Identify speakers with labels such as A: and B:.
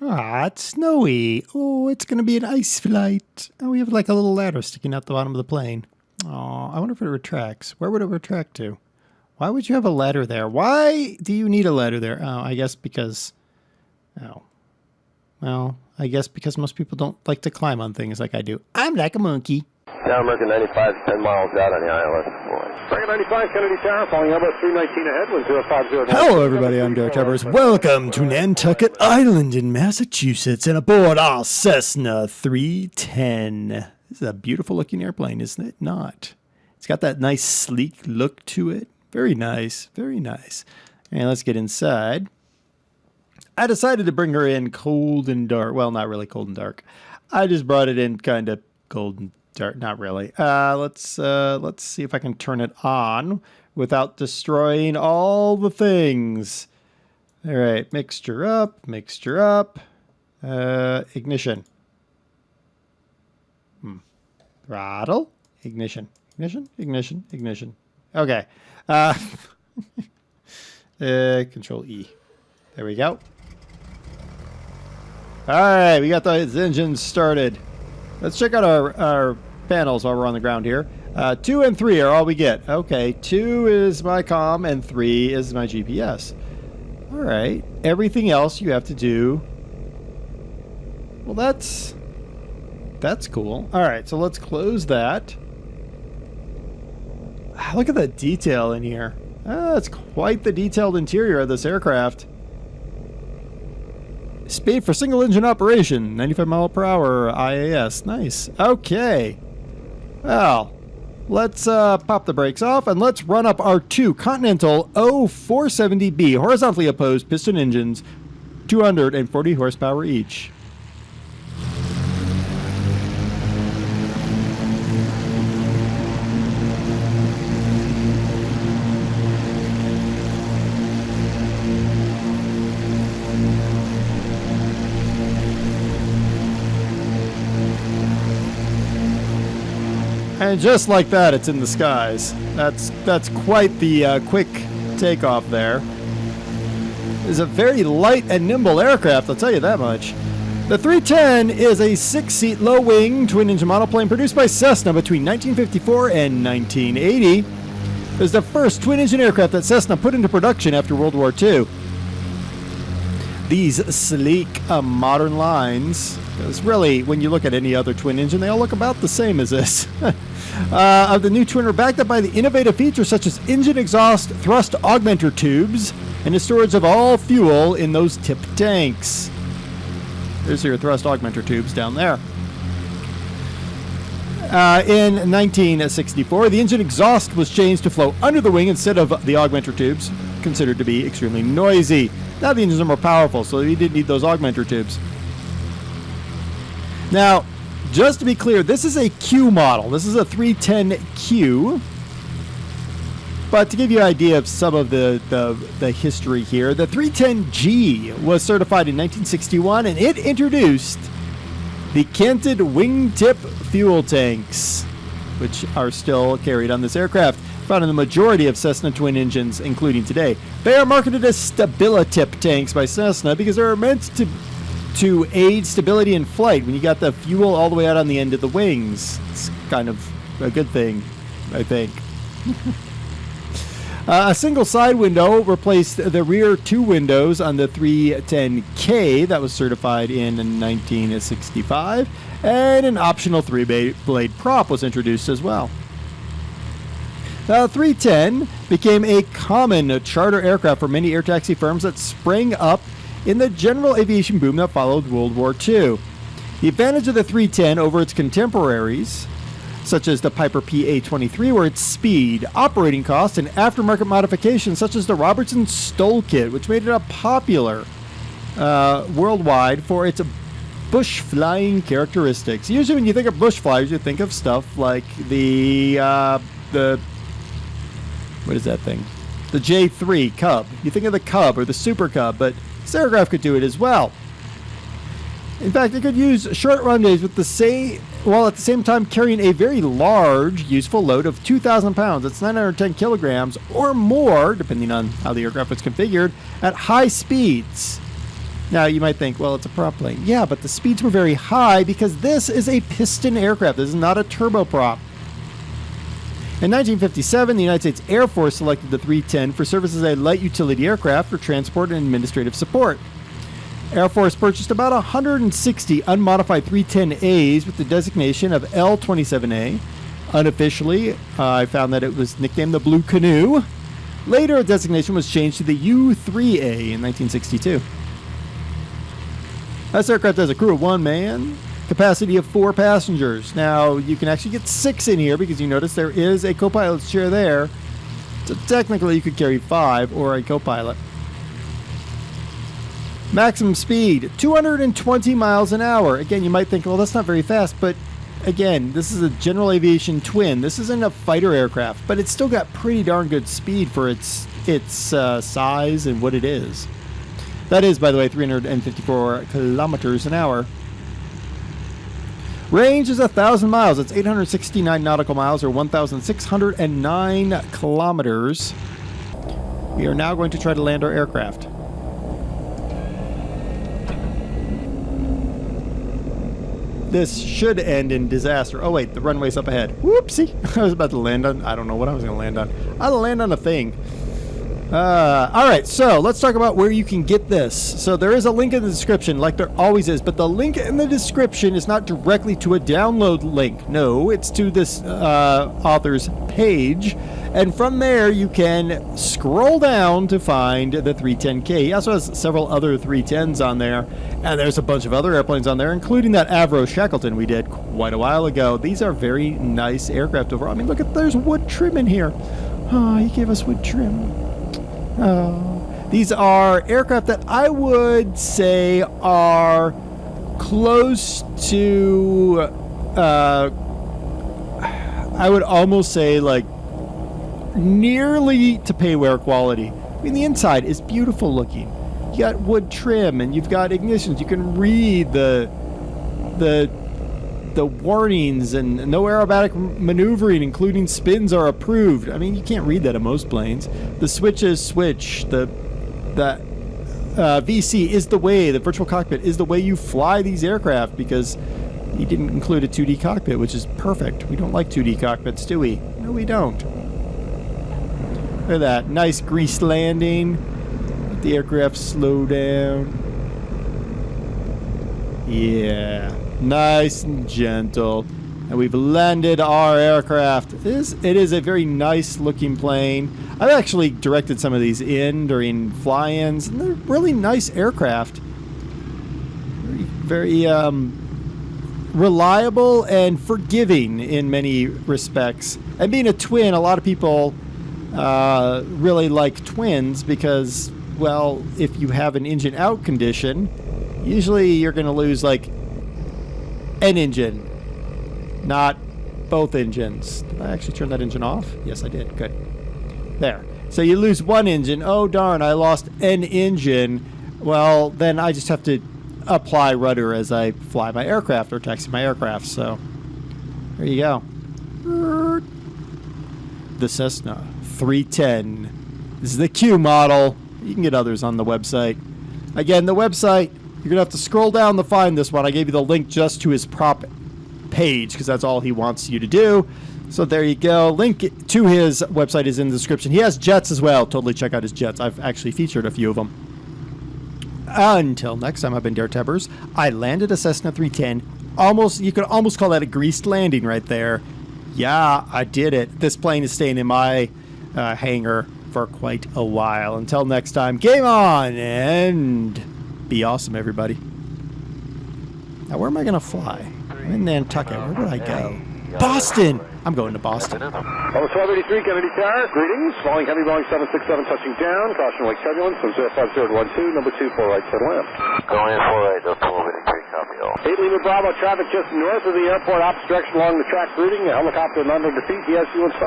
A: Ah, it's snowy. Oh, it's going to be an ice flight. Oh, we have like a little ladder sticking out the bottom of the plane. Oh, I wonder if it retracts. Where would it retract to? Why would you have a ladder there? Why do you need a ladder there? Oh, I guess because... Oh. Well, I guess because most people don't like to climb on things like I do. I'm like a monkey.
B: Now American 95, 10 miles out on the ILS. American 95, Kennedy Tower, falling over 319 ahead, 1050.
A: Hello, everybody. I'm DerTebbers. Welcome to Nantucket Island in Massachusetts and aboard our Cessna 310. This is a beautiful looking airplane, isn't it? Not. It's got that nice sleek look to it. Very nice. Very nice. And let's get inside. I decided to bring her in cold and dark. Well, not really cold and dark. I just brought it in kind of cold and dark. Not really. Let's see if I can turn it on without destroying all the things. All right, mixture up, ignition. Throttle, ignition. Okay. Control E. There we go. All right, we got the engines started. Let's check out our panels while we're on the ground here. 2 and 3 are all we get. Okay, 2 is my comm and 3 is my GPS. All right, everything else you have to do. Well, that's cool. All right, so let's close that. Look at the detail in here. It's quite the detailed interior of this aircraft. Speed for single engine operation, 95 mile per hour IAS. Nice. Okay. Well, let's pop the brakes off and let's run up our two Continental O470B horizontally opposed piston engines, 240 horsepower each. And just like that, it's in the skies. That's quite the quick takeoff there. It's a very light and nimble aircraft, I'll tell you that much. The 310 is a 6-seat low-wing twin-engine monoplane produced by Cessna between 1954 and 1980. It was the first twin-engine aircraft that Cessna put into production after World War II. These sleek, modern lines, because really, when you look at any other twin engine, they all look about the same as this. Of the new twin are backed up by the innovative features such as engine exhaust thrust augmenter tubes and the storage of all fuel in those tip tanks. There's your thrust augmenter tubes down there. In 1964, the engine exhaust was changed to flow under the wing instead of the augmenter tubes, considered to be extremely noisy. Now the engines are more powerful, so you didn't need those augmenter tubes. Now, just to be clear, this is a Q model. This is a 310Q. But to give you an idea of some of the history here, the 310G was certified in 1961, and it introduced the canted wingtip fuel tanks, which are still carried on this aircraft, found in the majority of Cessna twin engines, including today. They are marketed as Stabilitip tanks by Cessna because they're meant to aid stability in flight when you got the fuel all the way out on the end of the wings. It's kind of a good thing, I think. A single side window replaced the rear two windows on the 310K that was certified in 1965, and an optional three-blade prop was introduced as well. The 310 became a common charter aircraft for many air taxi firms that sprang up in the general aviation boom that followed World War II. The advantage of the 310 over its contemporaries, such as the Piper PA-23, were its speed, operating costs, and aftermarket modifications such as the Robertson Stoll Kit, which made it a popular worldwide for its bush flying characteristics. Usually when you think of bush flyers, you think of stuff like the what is that thing? The J3 Cub. You think of the Cub or the Super Cub, but this aircraft could do it as well. In fact, it could use short runways with while at the same time carrying a very large, useful load of 2,000 pounds. That's 910 kilograms or more, depending on how the aircraft is configured, at high speeds. Now, you might think, well, it's a prop plane. Yeah, but the speeds were very high because this is a piston aircraft. This is not a turboprop. In 1957, the United States Air Force selected the 310 for service as a light utility aircraft for transport and administrative support. Air Force purchased about 160 unmodified 310As with the designation of L-27A. Unofficially, I found that it was nicknamed the Blue Canoe. Later, a designation was changed to the U-3A in 1962. This aircraft has a crew of 1 man, capacity of 4 passengers. Now, you can actually get 6 in here because you notice there is a co-pilot's chair there. So technically, you could carry 5 or a co-pilot. Maximum speed, 220 miles an hour. Again, you might think, well, that's not very fast, but again, this is a general aviation twin. This isn't a fighter aircraft, but it's still got pretty darn good speed for its size and what it is. That is, by the way, 354 kilometers an hour. Range is 1,000 miles. That's 869 nautical miles, or 1,609 kilometers. We are now going to try to land our aircraft. This should end in disaster. Oh, wait, the runway's up ahead. Whoopsie. I was about to land on... I don't know what I was going to land on. I'll land on a thing. All right, so let's talk about where you can get this. So there is a link in the description, like there always is, but the link in the description is not directly to a download link. No, it's to this author's page, and from there you can scroll down to find the 310K. He also has several other 310s on there, and there's a bunch of other airplanes on there, including that Avro Shackleton we did quite a while ago. These are very nice aircraft overall. I mean, look at, there's wood trim in here. Oh, he gave us wood trim. Oh, these are aircraft that I would say are close to, I would almost say like nearly to pay-wear quality. I mean, the inside is beautiful looking. You got wood trim and you've got ignitions. You can read the warnings, and no aerobatic maneuvering, including spins, are approved. I mean, you can't read that in most planes. The switches switch. The VC is the way, the virtual cockpit is the way you fly these aircraft, because he didn't include a 2D cockpit, which is perfect. We don't like 2D cockpits, do we? No, we don't. Look at that. Nice greased landing. Let the aircraft slow down. Yeah. Nice and gentle. And we've landed our aircraft. It is a very nice looking plane. I've actually directed some of these in during fly-ins, and they're really nice aircraft. Very reliable and forgiving in many respects. And being a twin, a lot of people really like twins because, well, if you have an engine out condition, usually you're going to lose like an engine, not both engines. Did I actually turn that engine off? Yes, I did. Good. There. So you lose one engine. Oh, darn, I lost an engine. Well, then I just have to apply rudder as I fly my aircraft or taxi my aircraft. So there you go. The Cessna 310. This is the Q model. You can get others on the website. Again, the website, you're going to have to scroll down to find this one. I gave you the link just to his prop page because that's all he wants you to do. So there you go. Link to his website is in the description. He has jets as well. Totally check out his jets. I've actually featured a few of them. Until next time, I've been DerTebbers. I landed a Cessna 310. You could almost call that a greased landing right there. Yeah, I did it. This plane is staying in my hangar for quite a while. Until next time, game on and be awesome, everybody. Now, where am I going to fly? I'm in Nantucket. Where would I go? Boston! I'm going to Boston.
B: Level 1283, Kennedy Tower. Greetings. Falling heavy, Boeing 767, touching down. Caution wake turbulence from 05012, number 2, 4 right, set left.
C: Going in 4 right, 1283, copy all.
B: 8 Lima Bravo, traffic just north of the airport, opposite direction along the track routing. A helicopter not under defeat, DSU in sight.